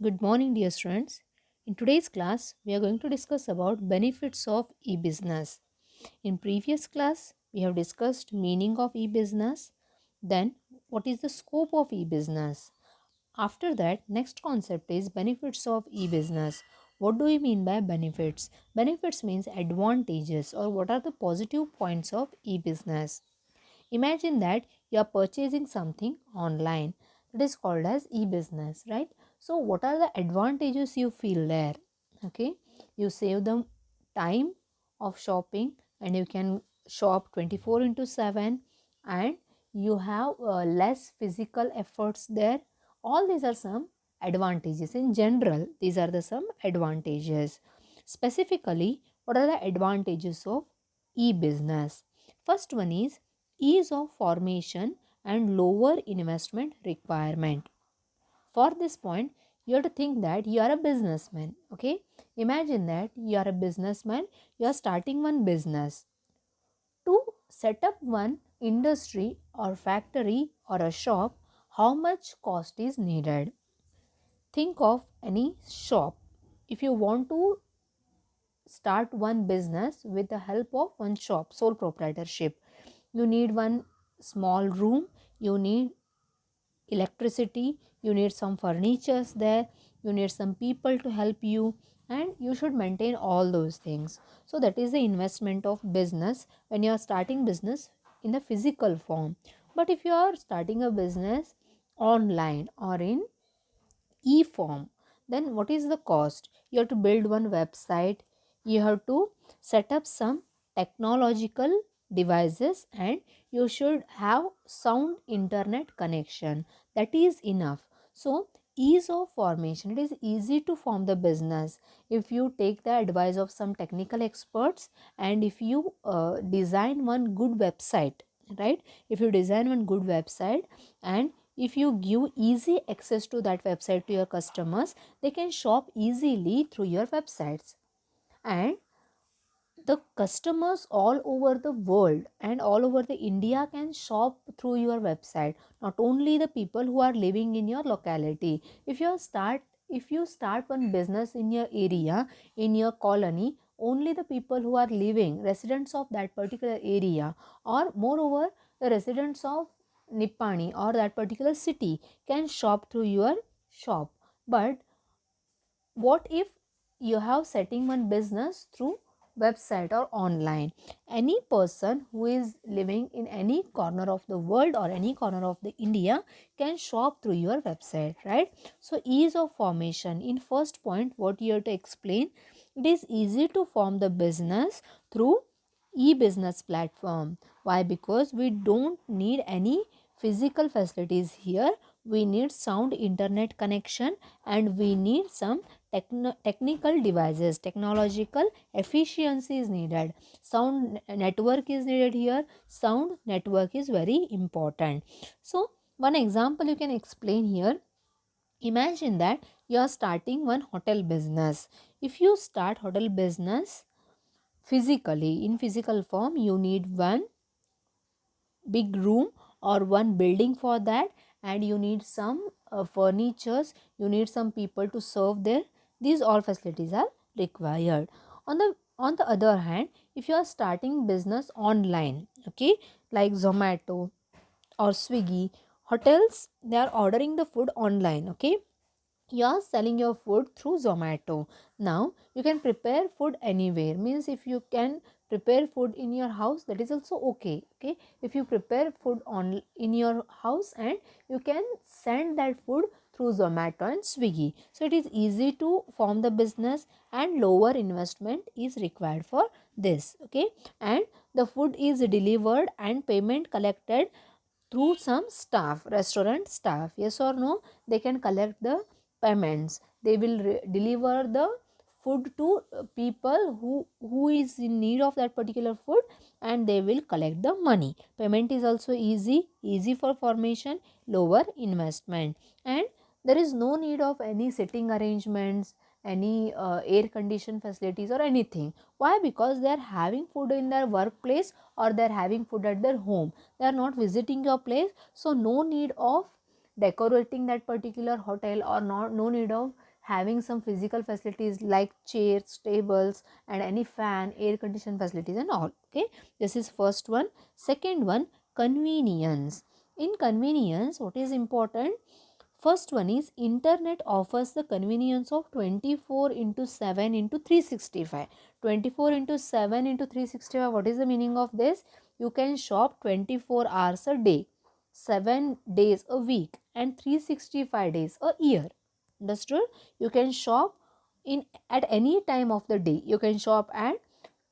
Good morning, dear students. In today's class, we are going to discuss about benefits of e-business. In previous class, we have discussed meaning of e-business, then what is the scope of e-business. After that, next concept is benefits of e-business. What do we mean by benefits? Benefits means advantages or what are the positive points of e-business. Imagine that you are purchasing something online. That is called as e-business, right? So what are the advantages you feel there? Okay, you save the time of shopping and you can shop 24 into 7 and you have less physical efforts there. All these are some advantages. In general, these are the some advantages. Specifically, what are the advantages of e-business? First one is ease of formation and lower investment requirement. For this point, you have to think that you are a businessman. Okay, imagine that you are a businessman, you are starting one business. To set up one industry or factory or a shop, how much cost is needed? Think of any shop. If you want to start one business with the help of one shop, sole proprietorship, you need one small room, you need electricity, you need some furnitures there, you need some people to help you, and you should maintain all those things. So that is the investment of business when you are starting business in the physical form. But if you are starting a business online or in e-form, then what is the cost? You have to build one website, you have to set up some technological devices, and you should have sound internet connection. That is enough. So ease of formation, it is easy to form the business if you take the advice of some technical experts, and if you design one good website, right? If you design one good website and if you give easy access to that website to your customers, they can shop easily through your websites. And the customers all over the world and all over the India can shop through your website, not only the people who are living in your locality. If you start one business in your area, in your colony, only the people who are living residents of that particular area, or moreover the residents of Nippani or that particular city, can shop through your shop. But what if you have setting one business through website or online? Any person who is living in any corner of the world or any corner of the India can shop through your website, right? So ease of formation, in first point what you have to explain, it is easy to form the business through e-business platform. Why? Because we don't need any physical facilities here, we need sound internet connection, and we need some technical devices, technological efficiency is needed. Sound network is needed here. Sound network is very important. So one example you can explain here. Imagine that you are starting one hotel business. If you start hotel business physically, in physical form, you need one big room or one building for that, and you need some furnitures, you need some people to serve there. These all facilities are required. On the other hand, if you are starting business online, okay, like Zomato or Swiggy, hotels, they are ordering the food online. Okay, you are selling your food through Zomato. Now you can prepare food anywhere, means if you can prepare food in your house, that is also okay. Okay, if you prepare food on in your house and you can send that food through Zomato and Swiggy, so it is easy to form the business and lower investment is required for this. Okay, and the food is delivered and payment collected through some staff, restaurant staff. Yes or no? They can collect the payments, they will deliver the food to people who is in need of that particular food, and they will collect the money. Payment is also easy for formation, lower investment, and there is no need of any sitting arrangements, any air condition facilities or anything. Why? Because they are having food in their workplace or they are having food at their home, they are not visiting your place. So no need of decorating that particular hotel, or no need of having some physical facilities like chairs, tables, and any fan, air conditioned facilities and all. Okay, this is first one. Second one, convenience. In convenience, what is important? First one is internet offers the convenience of 24 into 7 into 365. 24 into 7 into 365, what is the meaning of this? You can shop 24 hours a day, 7 days a week, and 365 days a year. Understood? You can shop in at any time of the day. You can shop at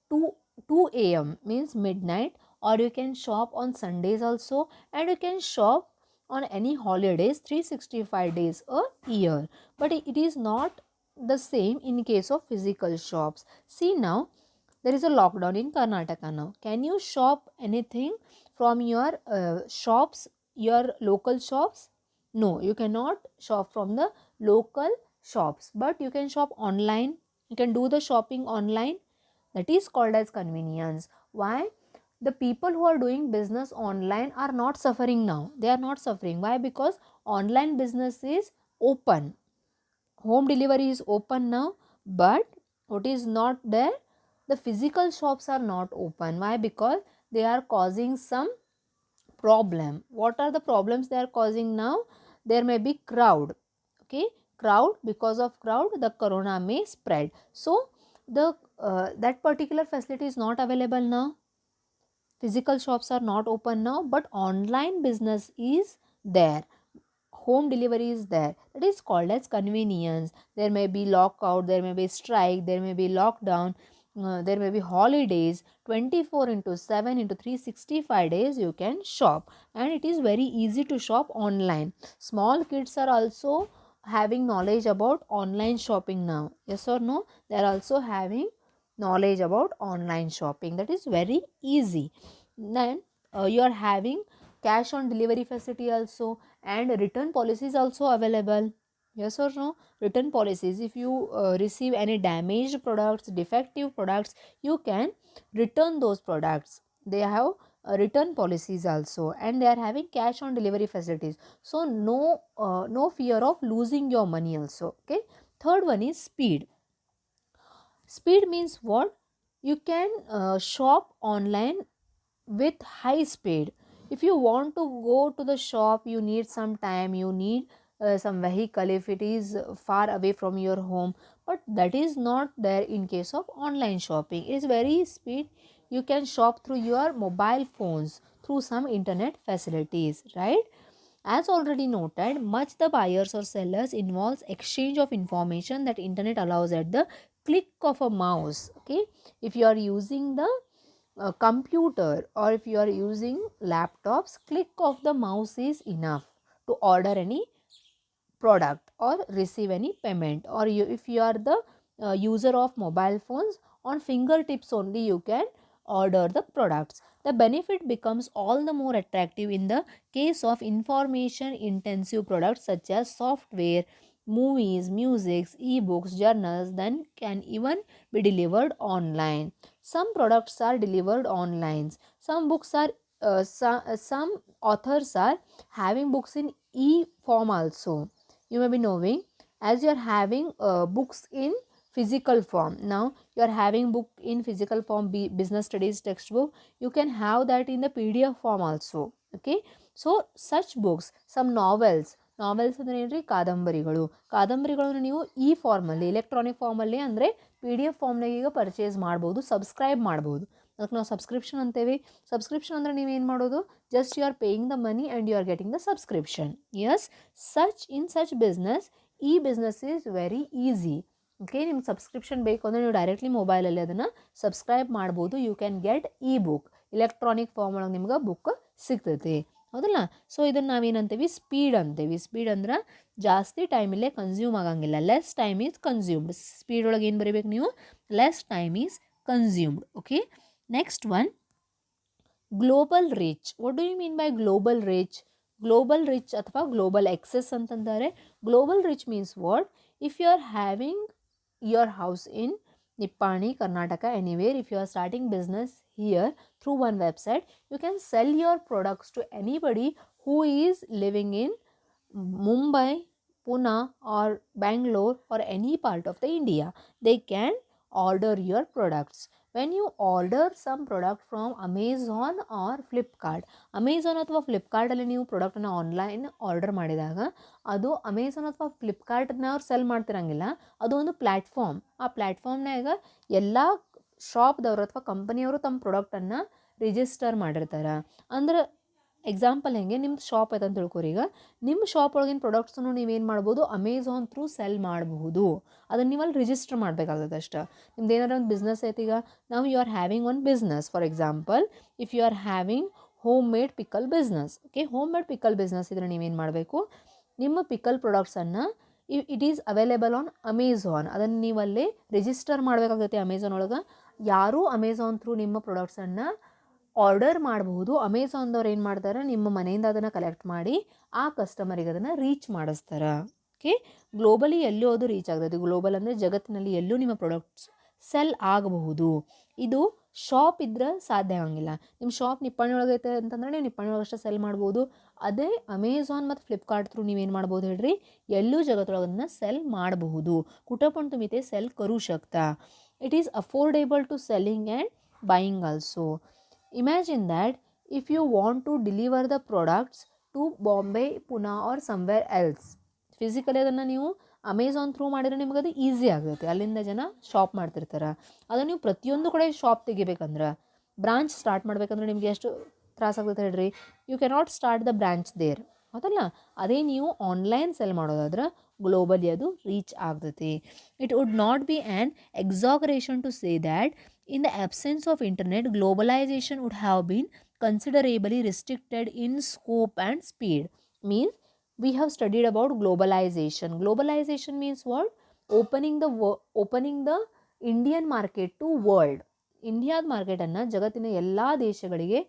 2 2 a.m. means midnight, or you can shop on Sundays also, and you can shop on any holidays 365 days a year. But it is not the same in case of physical shops. See, now there is a lockdown in Karnataka now. Can you shop anything from your shops, your local shops? No, you cannot shop from the local shops, but you can shop online. You can do the shopping online. That is called as convenience. Why? The people who are doing business online are not suffering now. They are not suffering. Why? Because online business is open. Home delivery is open now, but what is not there? The physical shops are not open. Why? Because they are causing some problem. What are the problems they are causing now? There may be crowd. Okay, crowd. Because of crowd, the corona may spread. So the that particular facility is not available now. Physical shops are not open now, but online business is there. Home delivery is there. That is called as convenience. There may be lockout, there may be strike, there may be lockdown, there may be holidays. 24 into 7 into 365 days you can shop, and it is very easy to shop online. Small kids are also having knowledge about online shopping now. Yes or no? They are also having knowledge about online shopping. That is very easy. Then you are having cash on delivery facility also, and return policies also available. Yes or no? Return policies, if you receive any damaged products, defective products, you can return those products. They have return policies also, and they are having cash on delivery facilities, so no fear of losing your money also. Okay, third one is speed. Speed means what? You can shop online with high speed. If you want to go to the shop, you need some time, you need some vehicle if it is far away from your home, but that is not there in case of online shopping. It is very speed. You can shop through your mobile phones, through some internet facilities, right? As already noted, much the buyers or sellers involves exchange of information that internet allows at the click of a mouse. Okay, if you are using the computer, or if you are using laptops, click of the mouse is enough to order any product or receive any payment. Or if you are the user of mobile phones, on fingertips only you can order the products. The benefit becomes all the more attractive in the case of information intensive products such as software, movies, music, ebooks, journals, then can even be delivered online. Some products are delivered online. Some books are some authors are having books in e form also. You may be knowing, as you are having books in physical form. Now you are having book in physical form, business studies textbook, you can have that in the PDF form also. Okay, so such books, some novels ಅಂದ್ರೆ ಏನ್ರಿ, ಕಾದಂಬರಿಗಳನ್ನು ನೀವು ಈ ಫಾರ್ಮಲ್ಲಿ, electronic ಫಾರ್ಮಲ್ಲಿ ಅಂದರೆ PDF ಫಾರ್ಮ್ನಾಗ ಈಗ purchase ಮಾಡ್ಬೋದು, ಸಬ್ಸ್ಕ್ರೈಬ್ ಮಾಡ್ಬೋದು. ಅದಕ್ಕೆ ನಾವು ಸಬ್ಸ್ಕ್ರಿಪ್ಷನ್ ಅಂತೇವೆ. ಸಬ್ಸ್ಕ್ರಿಪ್ಷನ್ ಅಂದರೆ ನೀವೇನು ಮಾಡೋದು, just you are paying the money and you are getting the subscription. Yes, such business, ಈ business is very easy. Okay, ನಿಮ್ಗೆ ಸಬ್ಸ್ಕ್ರಿಪ್ಷನ್ ಬೇಕು ಅಂದರೆ ನೀವು ಡೈರೆಕ್ಟ್ಲಿ ಮೊಬೈಲಲ್ಲಿ ಅದನ್ನು ಸಬ್ಸ್ಕ್ರೈಬ್ ಮಾಡ್ಬೋದು. You can get e book, electronic form ಒಳಗೆ ನಿಮ್ಗೆ ಬುಕ್ ಸಿಗ್ತೈತಿ, ಹೌದಲ್ಲ? ಸೊ ಇದನ್ನು ನಾವೇನಂತೀವಿ, ಸ್ಪೀಡ್ ಅಂತೀವಿ. ಸ್ಪೀಡ್ ಅಂದ್ರೆ ಜಾಸ್ತಿ ಟೈಮಿಲ್ಲೇ ಕನ್ಸ್ಯೂಮ್ ಆಗಂಗಿಲ್ಲ, less time is consumed. Speed ಒಳಗೆ ಏನು ಬರೀಬೇಕು ನೀವು, less time is consumed. Okay, next one, global reach. What do you mean by global reach? Global reach ಅಥವಾ ಗ್ಲೋಬಲ್ ಎಕ್ಸೆಸ್ ಅಂತಂದರೆ, global reach means what? If you are having your house in Nippani, Karnataka, anywhere, if you are starting business here through one website, you can sell your products to anybody who is living in Mumbai, Pune or Bangalore or any part of the India, they can order your products. When you order some product from Amazon or Flipkart, Amazon ಅಥವಾ ಫ್ಲಿಪ್ಕಾರ್ಟಲ್ಲಿ ನೀವು ಪ್ರಾಡಕ್ಟನ್ನು online order ಮಾಡಿದಾಗ ಅದು Amazon ಅಥವಾ ಫ್ಲಿಪ್ಕಾರ್ಟ್ನವ್ರು cell ಮಾಡ್ತಿರಂಗಿಲ್ಲ. ಅದು ಒಂದು platform. ಆ ಪ್ಲ್ಯಾಟ್ಫಾರ್ಮ್ನಾಗ ಎಲ್ಲ ಶಾಪ್ದವರು ಅಥವಾ ಕಂಪನಿಯವರು ತಮ್ಮ ಪ್ರಾಡಕ್ಟನ್ನು ರಿಜಿಸ್ಟರ್ ಮಾಡಿರ್ತಾರೆ. ಅಂದ್ರೆ ಎಕ್ಸಾಂಪಲ್ ಹೆಂಗೆ, ನಿಮ್ದು ಶಾಪ್ ಐತೆ ಅಂತ ತಿಳ್ಕೊರಿ. ಈಗ ನಿಮ್ಮ ಶಾಪ್ ಒಳಗಿನ ಪ್ರಾಡಕ್ಟ್ಸನ್ನು ನೀವೇನು ಮಾಡ್ಬೋದು, ಅಮೆಝಾನ್ ಥ್ರೂ ಸೆಲ್ ಮಾಡಬಹುದು. ಅದನ್ನು ನೀವು ಅಲ್ಲಿ ರಿಜಿಸ್ಟರ್ ಮಾಡಬೇಕಾಗ್ತದೆ ಅಷ್ಟೇ. ನಿಮ್ದು ಏನಾರ ಒಂದು ಬಿಸ್ನೆಸ್ ಐತೆ. ಈಗ ನಾವು you are having one business. For example, if you are having home made pickle business, okay, home made pickle business ಇದ್ರೆ ನೀವೇನು ಮಾಡಬೇಕು, ನಿಮ್ಮ ಪಿಕಲ್ ಪ್ರಾಡಕ್ಟ್ಸನ್ನು it is available on Amazon, ಅದನ್ನು ನೀವು ಅಲ್ಲಿ ರಿಜಿಸ್ಟರ್ ಮಾಡಬೇಕಾಗುತ್ತೆ ಅಮೆಝಾನ್ ಒಳಗೆ. ಯಾರೂ ಅಮೆಝಾನ್ ಥ್ರೂ ನಿಮ್ಮ ಪ್ರಾಡಕ್ಟ್ಸನ್ನು ಆರ್ಡರ್ ಮಾಡಬಹುದು. ಅಮೆಝಾನ್ದವ್ರು ಏನು ಮಾಡ್ತಾರೆ, ನಿಮ್ಮ ಮನೆಯಿಂದ ಅದನ್ನು ಕಲೆಕ್ಟ್ ಮಾಡಿ ಆ ಕಸ್ಟಮರಿಗೆ ಅದನ್ನು ರೀಚ್ ಮಾಡಿಸ್ತಾರೆ. ಓಕೆ, ಗ್ಲೋಬಲಿ ಎಲ್ಲೂ ಅದು ರೀಚ್ ಆಗ್ತದೆ. ಗ್ಲೋಬಲ್ ಅಂದರೆ ಜಗತ್ತಿನಲ್ಲಿ ಎಲ್ಲೂ ನಿಮ್ಮ ಪ್ರಾಡಕ್ಟ್ಸ್ ಸೆಲ್ ಆಗಬಹುದು. ಇದು ಶಾಪ್ ಇದ್ರೆ ಸಾಧ್ಯ ಆಗಂಗಿಲ್ಲ. ನಿಮ್ಮ ಶಾಪ್ ನಿಪ್ಪಾಣಿ ಒಳಗೈತೆ ಅಂತಂದರೆ ನೀವು ನಿಪ್ಪಾಣಿ ಒಳಗಷ್ಟೇ ಸೆಲ್ ಮಾಡ್ಬೋದು. ಅದೇ ಅಮೆಝಾನ್ ಮತ್ತು ಫ್ಲಿಪ್ಕಾರ್ಟ್ ಥ್ರೂ ನೀವೇನು ಮಾಡ್ಬೋದು ಹೇಳ್ರಿ, ಎಲ್ಲೂ ಜಗತ್ತೊಳಗನ್ನ ಸೆಲ್ ಮಾಡಬಹುದು. ಕುಟಪण तुम्ही ते सेल करू शकता. It is affordable to selling and buying also. Imagine that if you want to deliver the products to Bombay, Pune or somewhere else, physically ಅದನ್ನು ನೀವು ಅಮೆಝಾನ್ ಥ್ರೂ ಮಾಡಿದರೆ ನಿಮಗೆ ಅದು ಈಸಿ ಆಗುತ್ತೆ. ಅಲ್ಲಿಂದ ಜನ ಶಾಪ್ ಮಾಡ್ತಿರ್ತಾರೆ. ಅದನ್ನು ನೀವು ಪ್ರತಿಯೊಂದು ಕಡೆ ಶಾಪ್ ತೆಗಿಬೇಕಂದ್ರೆ, ಬ್ರಾಂಚ್ ಸ್ಟಾರ್ಟ್ ಮಾಡ್ಬೇಕಂದ್ರೆ ನಿಮಗೆ ಎಷ್ಟು ತ್ರಾಸಾಗ್ತದೆ ಹೇಳ್ರಿ. You cannot start the branch there, ಹೌದಲ್ಲ. ಅದೇ ನೀವು ಆನ್ಲೈನ್ ಸೆಲ್ ಮಾಡೋದಾದ್ರೆ ಗ್ಲೋಬಲಿ ಅದು ರೀಚ್ ಆಗ್ತೈತಿ. It would not be an exaggeration to say that in the absence of internet, globalization would have been considerably restricted in scope and speed. Means we have studied about globalization. Globalization means what? Opening the Indian market to world. ಇಂಡಿಯಾದ ಮಾರ್ಕೆಟನ್ನು ಜಗತ್ತಿನ ಎಲ್ಲ ದೇಶಗಳಿಗೆ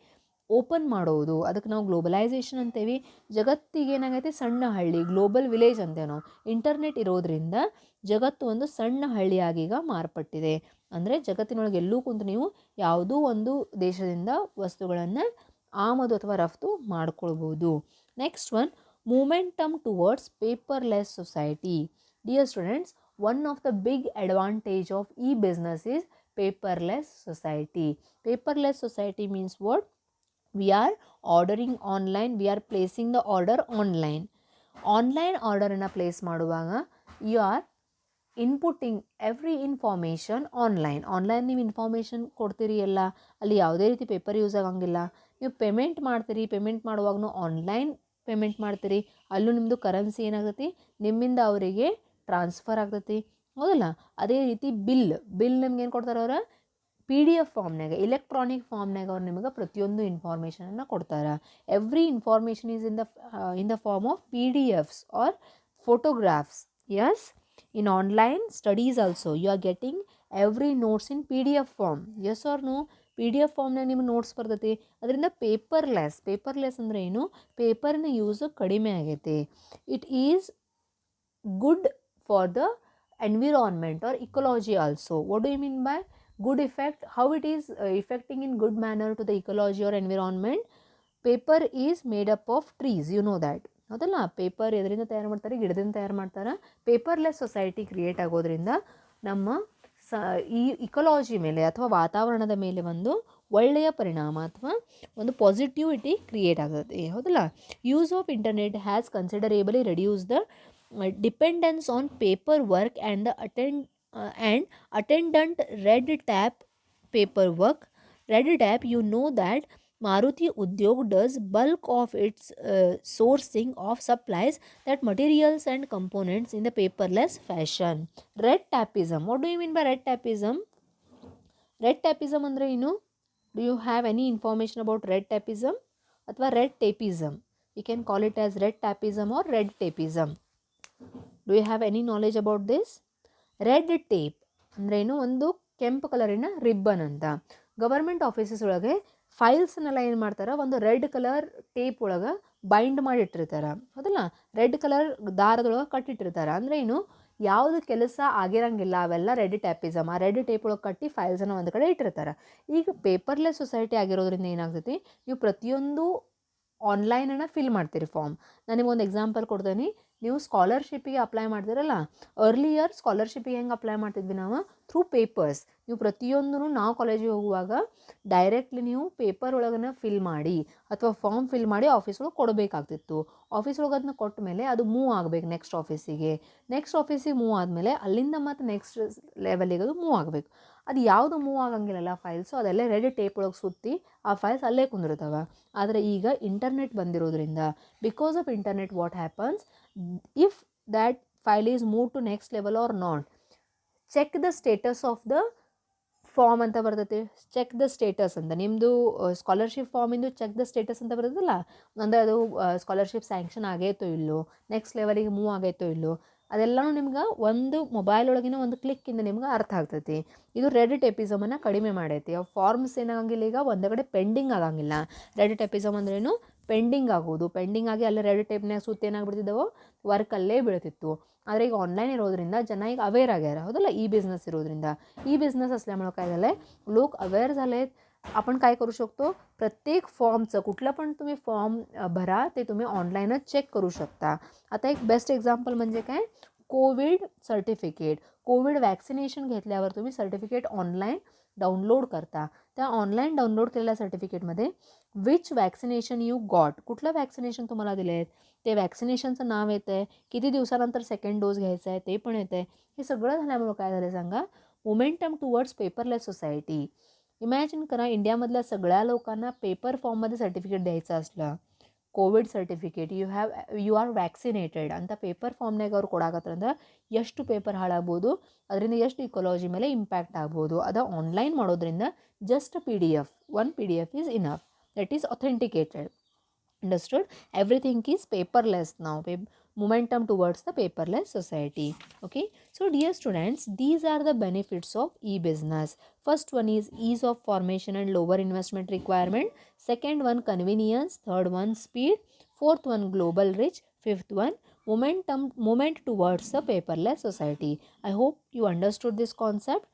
open ಮಾಡೋದು, ಅದಕ್ಕೆ ನಾವು globalisation ಅಂತೇವಿ. ಜಗತ್ತಿಗೆ ಏನಾಗೈತೆ, ಸಣ್ಣ ಹಳ್ಳಿ, ಗ್ಲೋಬಲ್ ವಿಲೇಜ್ ಅಂತೇವೆ ನಾವು. ಇಂಟರ್ನೆಟ್ ಇರೋದ್ರಿಂದ ಜಗತ್ತು ಒಂದು ಸಣ್ಣ ಹಳ್ಳಿಯಾಗೀಗ ಮಾರ್ಪಟ್ಟಿದೆ. ಅಂದರೆ ಜಗತ್ತಿನೊಳಗೆ ಎಲ್ಲೂ ಕುಂತು ನೀವು ಯಾವುದೋ ಒಂದು ದೇಶದಿಂದ ವಸ್ತುಗಳನ್ನು ಆಮದು ಅಥವಾ ರಫ್ತು ಮಾಡ್ಕೊಳ್ಬೋದು. Next one, momentum towards paperless society. Dear students, one of the big advantage of ಈ business is paperless society. Paperless society means what? We are ordering online, we are placing the order online. Online order ಅನ್ನು place ಮಾಡುವಾಗ you are inputting every information online. Online ನೀವು information ಕೊಡ್ತೀರಿ ಎಲ್ಲ, ಅಲ್ಲಿ ಯಾವುದೇ ರೀತಿ paper use ಆಗಂಗಿಲ್ಲ. ನೀವು ಪೇಮೆಂಟ್ ಮಾಡ್ತೀರಿ, ಪೇಮೆಂಟ್ ಮಾಡುವಾಗೂ ಆನ್ಲೈನ್ ಪೇಮೆಂಟ್ ಮಾಡ್ತೀರಿ. ಅಲ್ಲೂ ನಿಮ್ಮದು ಕರೆನ್ಸಿ ಏನಾಗ್ತೈತಿ, ನಿಮ್ಮಿಂದ ಅವರಿಗೆ ಟ್ರಾನ್ಸ್ಫರ್ ಆಗ್ತೈತಿ, ಹೌದಲ್ಲ. ಅದೇ ರೀತಿ ಬಿಲ್ ನಿಮ್ಗೆ ಏನು ಕೊಡ್ತಾರೆ ಅವ್ರು, PDF ಫಾರ್ಮ್ನಾಗ, ಎಲೆಕ್ಟ್ರಾನಿಕ್ ಫಾರ್ಮ್ನಾಗ ಅವ್ರು ನಿಮಗೆ ಪ್ರತಿಯೊಂದು ಇನ್ಫಾರ್ಮೇಷನನ್ನು ಕೊಡ್ತಾರೆ. Every information is in the form of PDFs or photographs. Yes, in online studies also you are getting every notes in PDF form. Yes or no? PDF ಫಾರ್ಮ್ನಾಗ ನಿಮ್ಗೆ ನೋಟ್ಸ್ ಬರ್ತೈತಿ. ಅದರಿಂದ ಪೇಪರ್ಲೆಸ್ ಅಂದರೆ ಏನು, ಪೇಪರ್ನ ಯೂಸ್ ಕಡಿಮೆ ಆಗೈತಿ. It is good for the environment or ecology also. What do you mean by good effect? How it is affecting in good manner to the ecology or environment? Paper is made up of trees, you know that, ಹೌದಲ್ಲ. Paper ಎದರಿಂದ ತಯಾರು ಮಾಡ್ತಾರೆ, ಗಿಡದಿಂದ ತಯಾರು ಮಾಡ್ತಾರೆ. Paperless society create ಆಗೋದ್ರಿಂದ ನಮ್ಮ ಈ ಇಕಲಾಜಿ ಮೇಲೆ ಅಥವಾ ವಾತಾವರಣದ ಮೇಲೆ ಒಂದು ಒಳ್ಳೆಯ ಪರಿಣಾಮ ಅಥವಾ ಒಂದು ಪಾಸಿಟಿವಿಟಿ ಕ್ರಿಯೇಟ್ ಆಗುತ್ತೆ, ಹೌದಲ್ಲ. Use of internet has considerably reduce the dependence on paperwork and the attendant red tape paperwork. Red tape, you know that Maruti Udyog does bulk of its sourcing of supplies, that materials and components in the paperless fashion. Red tapeism. What do you mean by red tapeism? Red tapeism andre ಏನು? Do you have any information about red tapeism? ಅಥವಾ red tapeism? We can call it as red tapeism or red tapeism. Do you have any knowledge about this? Red tape ಅಂದ್ರೇನು, ಒಂದು ಕೆಂಪು ಕಲರಿನ ribbon ಅಂತ. Government offices ಒಳಗೆ ಫೈಲ್ಸ್ನೆಲ್ಲ ಏನು ಮಾಡ್ತಾರೆ, ಒಂದು ರೆಡ್ ಕಲರ್ ಟೇಪ್ ಒಳಗೆ ಬೈಂಡ್ ಮಾಡಿ ಇಟ್ಟಿರ್ತಾರೆ, ಹೌದಲ್ಲ. ರೆಡ್ ಕಲರ್ ದಾರದೊಳಗೆ ಕಟ್ಟಿಟ್ಟಿರ್ತಾರೆ. ಅಂದರೆ ಏನು, ಯಾವುದು ಕೆಲಸ ಆಗಿರಂಗಿಲ್ಲ ಅವೆಲ್ಲ ರೆಡ್ ಟ್ಯಾಪಿಸಮ್. ಆ ರೆಡ್ ಟೇಪ್ ಒಳಗೆ ಕಟ್ಟಿ ಫೈಲ್ಸನ್ನು ಒಂದು ಕಡೆ ಇಟ್ಟಿರ್ತಾರೆ. ಈಗ ಪೇಪರ್ಲೆಸ್ ಸೊಸೈಟಿ ಆಗಿರೋದ್ರಿಂದ ಏನಾಗ್ತೈತಿ, ನೀವು ಪ್ರತಿಯೊಂದು ಆನ್ಲೈನನ್ನು ಫಿಲ್ ಮಾಡ್ತೀರಿ ಫಾರ್ಮ್. ನಾನು ನಿಮಗೊಂದು ಎಕ್ಸಾಂಪಲ್ ಕೊಡ್ತೀನಿ. ನೀವು ಸ್ಕಾಲರ್ಶಿಪ್ಪಿಗೆ ಅಪ್ಲೈ ಮಾಡ್ತೀರಲ್ಲ, ಅರ್ಲಿಯರ್ ಸ್ಕಾಲರ್ಶಿಪ್ಪಿಗೆ ಹೆಂಗೆ ಅಪ್ಲೈ ಮಾಡ್ತಿದ್ವಿ ನಾವು? Through papers. ನೀವು ಪ್ರತಿಯೊಂದೂ ನಾವು ಕಾಲೇಜಿಗೆ ಹೋಗುವಾಗ ಡೈರೆಕ್ಟ್ಲಿ ನೀವು ಪೇಪರ್ ಒಳಗನ್ನ ಫಿಲ್ ಮಾಡಿ ಅಥವಾ ಫಾರ್ಮ್ ಫಿಲ್ ಮಾಡಿ ಆಫೀಸ್ ಒಳಗೆ ಕೊಡಬೇಕಾಗ್ತಿತ್ತು. ಆಫೀಸ್ ಒಳಗೆ ಅದನ್ನ ಕೊಟ್ಟ ಮೇಲೆ ಅದು ಮೂವ್ ಆಗಬೇಕು ನೆಕ್ಸ್ಟ್ ಆಫೀಸಿಗೆ ಮೂವ್ ಆದಮೇಲೆ ಅಲ್ಲಿಂದ ಮತ್ತು ನೆಕ್ಸ್ಟ್ ಲೆವೆಲಿಗೆ ಅದು ಮೂವ್ ಆಗಬೇಕು. ಅದು ಯಾವುದು ಮೂವ್ ಆಗಂಗಿಲ್ಲಲ್ಲ ಫೈಲ್ಸು, ಅದೆಲ್ಲ ರೆಡಿ ಟೇಪ್ ಒಳಗೆ ಸುತ್ತಿ ಆ ಫೈಲ್ಸ್ ಅಲ್ಲೇ ಕುಂದಿರ್ತಾವೆ. ಆದರೆ ಈಗ ಇಂಟರ್ನೆಟ್ ಬಂದಿರೋದ್ರಿಂದ, because of internet what happens, if that file is move to next level or not, check the status of the form ಅಂತ ಬರ್ತೈತಿ. ಚೆಕ್ ದ ಸ್ಟೇಟಸ್ ಅಂತ ನಿಮ್ಮದು ಸ್ಕಾಲರ್ಶಿಪ್ ಫಾರ್ಮಿಂದು ಚೆಕ್ ದ ಸ್ಟೇಟಸ್ ಅಂತ ಬರ್ತದಲ್ಲ, ಅಂದರೆ ಅದು ಸ್ಕಾಲರ್ಶಿಪ್ ಸ್ಯಾಂಕ್ಷನ್ ಆಗೈತೋ ಇಲ್ಲೋ, ನೆಕ್ಸ್ಟ್ ಲೆವೆಲಿಗೆ ಮೂವ್ ಆಗೈತೋ ಇಲ್ಲೋ, ಅದೆಲ್ಲನೂ ನಿಮ್ಗೆ ಒಂದು ಮೊಬೈಲ್ ಒಳಗಿನ ಒಂದು ಕ್ಲಿಕ್ಕಿಂದ ನಿಮ್ಗೆ ಅರ್ಥ ಆಗ್ತೈತಿ. ಇದು ರೆಡಿಟ್ ಎಪಿಸಮನ್ನು ಕಡಿಮೆ ಮಾಡೈತಿ. ಆ ಫಾರ್ಮ್ಸ್ ಏನಾಗಂಗಿಲ್ಲ, ಈಗ ಒಂದು ಕಡೆ ಪೆಂಡಿಂಗ್ ಆಗಂಗಿಲ್ಲ. ರೆಡಿಟ್ ಎಪಿಸಮ್ ಅಂದ್ರೇನು? ಪೆಂಡಿಂಗ್ ಆಗೋದು. ಪೆಂಡಿಂಗ್ ಆಗಿ ಅಲ್ಲೇ ರೆಡಿ ಟೇಪ್ನಾಗ ಸುತ್ತ ಏನಾಗ್ಬಿಡ್ತಿದ್ದವು, ವರ್ಕಲ್ಲೇ ಬೀಳ್ತಿತ್ತು. ಆದರೆ ಈಗ ಆನ್ಲೈನ್ ಇರೋದ್ರಿಂದ ಜನ ಈಗ ಅವೇರ್ ಆಗ್ಯಾರ, ಹೌದಲ್ಲ? ई बिझनेस इरोद्रिंदा, ई बिझनेस असल्यामुळं काय झालं आहे, लोक अवेअर झाले आहेत. आपण काय करू शकतो, प्रत्येक फॉर्मचं कुठलं पण तुम्ही फॉर्म भरा, ते तुम्ही ऑनलाईनच चेक करू शकता. आता एक बेस्ट एक्झाम्पल म्हणजे काय, कोविड सर्टिफिकेट. कोविड वॅक्सिनेशन घेतल्यावर तुम्ही सर्टिफिकेट ऑनलाईन डाउनलोड करता. त्या ऑनलाईन डाउनलोड केलेल्या सर्टिफिकेटमध्ये विच वॅक्सिनेशन यू गॉट, कुठलं वॅक्सिनेशन तुम्हाला दिले आहेत, ते वॅक्सिनेशनचं नाव येतं आहे, किती दिवसानंतर सेकंड डोस घ्यायचा आहे ते पण येतं आहे. हे सगळं झाल्यामुळं काय झालं सांगा, momentum towards paperless society. Imagine करा, इंडियामधल्या सगळ्या लोकांना पेपर फॉर्ममध्ये सर्टिफिकेट द्यायचं असलं, Covid certificate you are vaccinated ಅಂತ ಪೇಪರ್ ಫಾರ್ಮ್ನಾಗ ಅವ್ರು ಕೊಡಾಕತ್ರಂದ್ರೆ ಎಷ್ಟು ಪೇಪರ್ ಹಾಳಾಗ್ಬೋದು, ಅದರಿಂದ ಎಷ್ಟು ಇಕಾಲಜಿ ಮೇಲೆ ಇಂಪ್ಯಾಕ್ಟ್ ಆಗ್ಬೋದು. ಅದು ಆನ್ಲೈನ್ ಮಾಡೋದ್ರಿಂದ just PDF, one PDF is enough, that is authenticated. Understood? Everything is paperless now. Momentum towards the paperless society. Okay. So dear students, these are the benefits of e-business. First one is ease of formation and lower investment requirement. Second one, convenience. Third one, speed. Fourth one, global reach. Fifth one, moment towards the paperless society. I hope you understood this concept.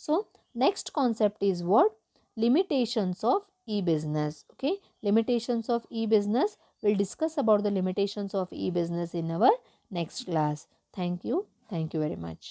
So next concept is what? Limitations of e-business. Okay, limitations of e-business. We'll discuss about the limitations of e-business in our next class. Thank you very much.